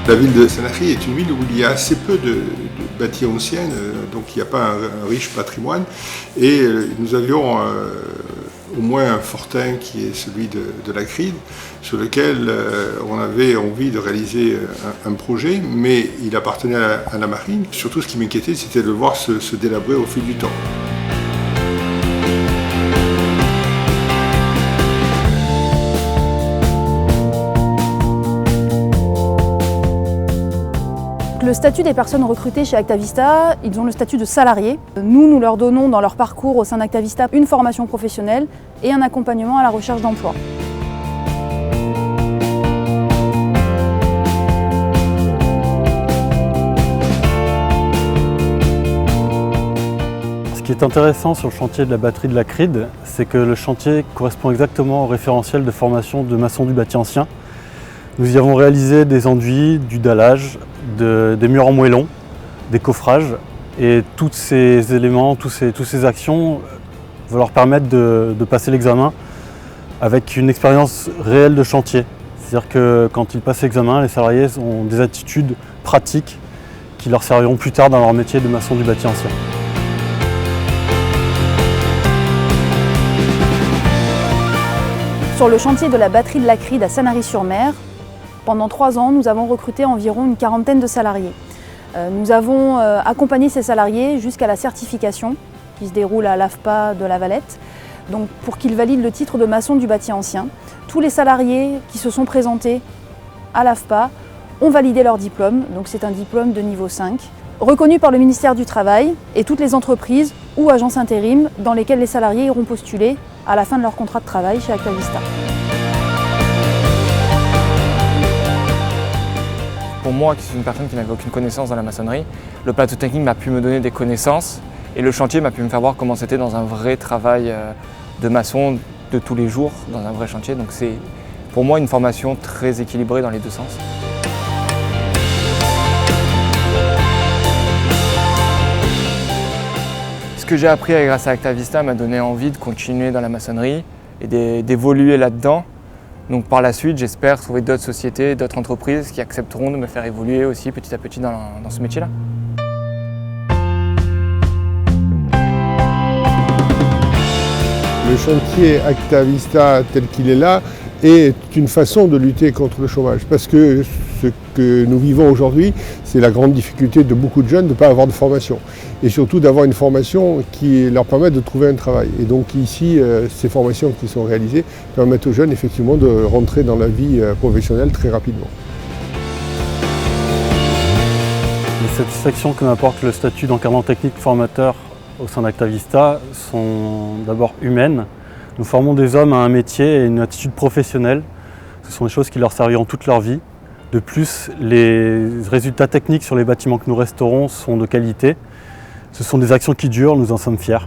La ville de Sanary est une ville où il y a assez peu de bâtis anciens, donc il n'y a pas un riche patrimoine. Et nous avions au moins un fortin qui est celui de la Cride, sur lequel on avait envie de réaliser un projet, mais il appartenait à la marine. Surtout, ce qui m'inquiétait, c'était de le voir se délabrer au fil du temps. Le statut des personnes recrutées chez Actavista, ils ont le statut de salariés. Nous leur donnons dans leur parcours au sein d'Actavista une formation professionnelle et un accompagnement à la recherche d'emploi. Ce qui est intéressant sur le chantier de la batterie de la Cride, c'est que le chantier correspond exactement au référentiel de formation de maçons du bâti ancien. Nous y avons réalisé des enduits, du dallage, des murs en moellon, des coffrages, et tous ces éléments, toutes ces actions vont leur permettre de passer l'examen avec une expérience réelle de chantier. C'est-à-dire que quand ils passent l'examen, les salariés ont des attitudes pratiques qui leur serviront plus tard dans leur métier de maçon du bâti ancien. Sur le chantier de la batterie de la Cride à Sanary-sur-Mer, pendant 3 ans, nous avons recruté environ une quarantaine de salariés. Nous avons accompagné ces salariés jusqu'à la certification qui se déroule à l'AFPA de La Valette, donc pour qu'ils valident le titre de maçon du bâti ancien. Tous les salariés qui se sont présentés à l'AFPA ont validé leur diplôme, donc c'est un diplôme de niveau 5, reconnu par le ministère du Travail et toutes les entreprises ou agences intérim dans lesquelles les salariés iront postuler à la fin de leur contrat de travail chez Actavista. Pour moi, qui suis une personne qui n'avait aucune connaissance dans la maçonnerie, le plateau technique m'a pu me donner des connaissances et le chantier m'a pu me faire voir comment c'était dans un vrai travail de maçon de tous les jours, dans un vrai chantier. Donc c'est pour moi une formation très équilibrée dans les deux sens. Ce que j'ai appris grâce à Actavista m'a donné envie de continuer dans la maçonnerie et d'évoluer là-dedans. Donc par la suite, j'espère trouver d'autres sociétés, d'autres entreprises qui accepteront de me faire évoluer aussi petit à petit dans ce métier-là. Le chantier Actavista tel qu'il est là est une façon de lutter contre le chômage. Parce que ce que nous vivons aujourd'hui, c'est la grande difficulté de beaucoup de jeunes de ne pas avoir de formation. Et surtout d'avoir une formation qui leur permette de trouver un travail. Et donc ici, ces formations qui sont réalisées permettent aux jeunes effectivement de rentrer dans la vie professionnelle très rapidement. Les satisfactions que m'apporte le statut d'encadrement technique formateur au sein d'Actavista sont d'abord humaines. Nous formons des hommes à un métier et une attitude professionnelle. Ce sont des choses qui leur serviront toute leur vie. De plus, les résultats techniques sur les bâtiments que nous restaurons sont de qualité. Ce sont des actions qui durent, nous en sommes fiers.